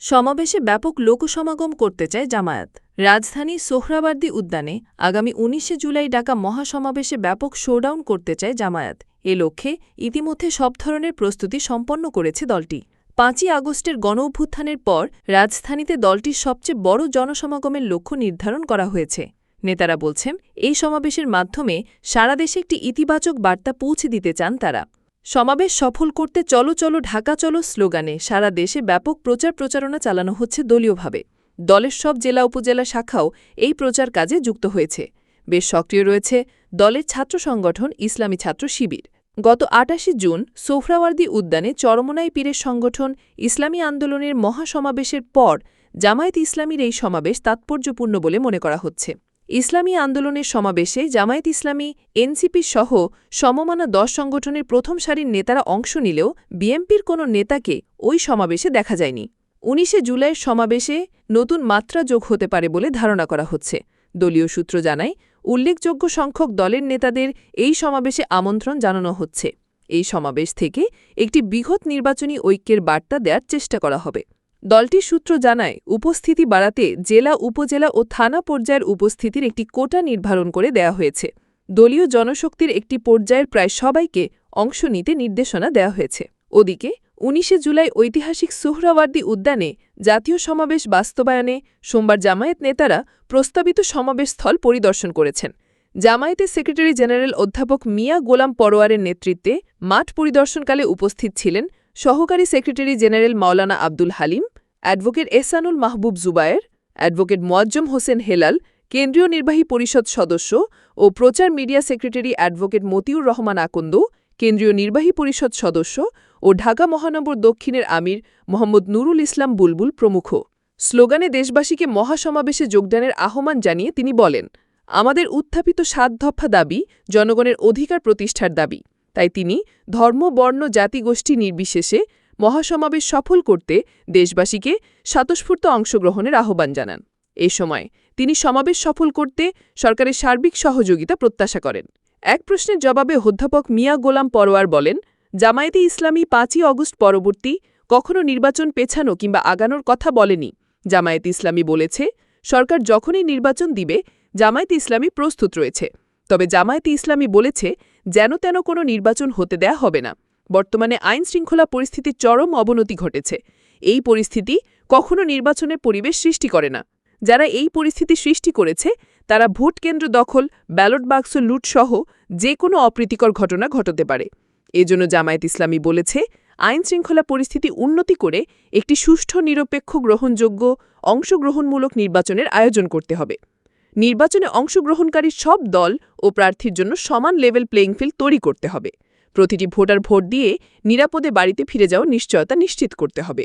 সমাবেশে ব্যাপক লোকসমাগম করতে চায় জামায়াত। রাজধানী সোহরাওয়ার্দী উদ্যানে আগামী ১৯শে জুলাই ডাকা মহাসমাবেশে ব্যাপক শোডাউন করতে চায় জামায়াত। এ লক্ষ্যে ইতিমধ্যে সব ধরনের প্রস্তুতি সম্পন্ন করেছে দলটি। ৫ই আগস্টের গণঅভ্যুত্থানের পর রাজধানীতে দলটির সবচেয়ে বড় জনসমাগমের লক্ষ্য নির্ধারণ করা হয়েছে। নেতারা বলছেন, এই সমাবেশের মাধ্যমে সারা দেশে একটি ইতিবাচক বার্তা পৌঁছে দিতে চান তারা। সমাবেশ সফল করতে চলো চলো ঢাকা চলো স্লোগানে সারা দেশে ব্যাপক প্রচারণা চালানো হচ্ছে দলীয়ভাবে। দলের সব জেলা উপজেলা শাখাও এই প্রচার কাজে যুক্ত হয়েছে। বেশ সক্রিয় রয়েছে দলের ছাত্র সংগঠন ইসলামী ছাত্র শিবির। গত ২৮ জুন সোহরাওয়ার্দী উদ্যানে চরমোনাই পীরের সংগঠন ইসলামী আন্দোলনের মহাসমাবেশের পর জামায়াত ইসলামীর এই সমাবেশ তাৎপর্যপূর্ণ বলে মনে করা হচ্ছে। ইসলামী আন্দোলনের সমাবেশে জামায়াত ইসলামী, এনসিপি সহ সমমানা ১০ সংগঠনের প্রথম সারির নেতারা অংশ নিলেও বিএনপির কোনো নেতাকে ওই সমাবেশে দেখা যায়নি। ১৯শে জুলাইয়ের সমাবেশে নতুন মাত্রা যোগ হতে পারে বলে ধারণা করা হচ্ছে। দলীয় সূত্র জানায়, উল্লেখযোগ্য সংখ্যক দলের নেতাদের এই সমাবেশে আমন্ত্রণ জানানো হচ্ছে। এই সমাবেশ থেকে একটি বৃহৎ নির্বাচনী ঐক্যের বার্তা দেওয়ার চেষ্টা করা হবে। দলটির সূত্র জানায়, উপস্থিতি বাড়াতে জেলা, উপজেলা ও থানা পর্যায়ের উপস্থিতির একটি কোটা নির্ধারণ করে দেওয়া হয়েছে। দলীয় জনশক্তির একটি পর্যায়ের প্রায় সবাইকে অংশ নিতে নির্দেশনা দেওয়া হয়েছে। ওদিকে ১৯শে জুলাই ঐতিহাসিক সোহরাওয়ার্দী উদ্যানে জাতীয় সমাবেশ বাস্তবায়নে সোমবার জামায়াত নেতারা প্রস্তাবিত সমাবেশস্থল পরিদর্শন করেছেন। জামায়াতের সেক্রেটারি জেনারেল অধ্যাপক মিয়া গোলাম পরোয়ারের নেতৃত্বে মাঠ পরিদর্শনকালে উপস্থিত ছিলেন সহকারী সেক্রেটারি জেনারেল মাওলানা আব্দুল হালিম, অ্যাডভোকেট এহসানুল মাহবুব জুবায়ের, অ্যাডভোকেট মোয়াজ্জম হোসেন হেলাল, কেন্দ্রীয় নির্বাহী পরিষদ সদস্য ও প্রচার media secretary advocate Motiur Rahman Akand, কেন্দ্রীয় নির্বাহী পরিষদ সদস্য ও ঢাকা মহানগর দক্ষিণের আমির মোহাম্মদ নুরুল ইসলাম বুলবুল প্রমুখ। স্লোগানে দেশবাসীকে মহাসমাবেশে যোগদানের আহ্বান জানিয়ে তিনি বলেন, আমাদের উত্থাপিত ৭ দফা দাবি জনগণের অধিকার প্রতিষ্ঠার দাবি। তাই তিনি ধর্ম, বর্ণ, জাতিগোষ্ঠী নির্বিশেষে মহাসমাবেশ সফল করতে দেশবাসীকে স্বতঃস্ফূর্ত অংশগ্রহণের আহ্বান জানান। এ সময় তিনি সমাবেশ সফল করতে সরকারের সার্বিক সহযোগিতা প্রত্যাশা করেন। এক প্রশ্নের জবাবে অধ্যাপক মিয়া গোলাম পরোয়ার বলেন, জামায়াতে ইসলামী ৫ই আগস্ট পরবর্তী কখনো নির্বাচন পেছানো কিংবা আগানোর কথা বলেনি। জামায়াতে ইসলামী বলেছে, সরকার যখনই নির্বাচন দিবে জামায়াতে ইসলামী প্রস্তুত রয়েছে। তবে জামায়াতে ইসলামী বলেছে, যেন তেন কোনো নির্বাচন হতে দেয়া হবে না। বর্তমানে আইনশৃঙ্খলা পরিস্থিতির চরম অবনতি ঘটেছে। এই পরিস্থিতি কখনো নির্বাচনের পরিবেশ সৃষ্টি করে না। যারা এই পরিস্থিতি সৃষ্টি করেছে তারা ভোট কেন্দ্র দখল, ব্যালট বাক্স লুটসহ যে কোনো অপ্রীতিকর ঘটনা ঘটাতে পারে। এজন্য জামায়াত ইসলামী বলেছে, আইনশৃঙ্খলা পরিস্থিতি উন্নতি করে একটি সুষ্ঠু, নিরপেক্ষ, গ্রহণযোগ্য, অংশগ্রহণমূলক নির্বাচনের আয়োজন করতে হবে। নির্বাচনে অংশগ্রহণকারী সব দল ও প্রার্থীর জন্য সমান লেভেল প্লেইং ফিল্ড তৈরি করতে হবে। প্রতিটি ভোটার ভোট দিয়ে নিরাপদে বাড়িতে ফিরে যাওয়ার নিশ্চয়তা নিশ্চিত করতে হবে।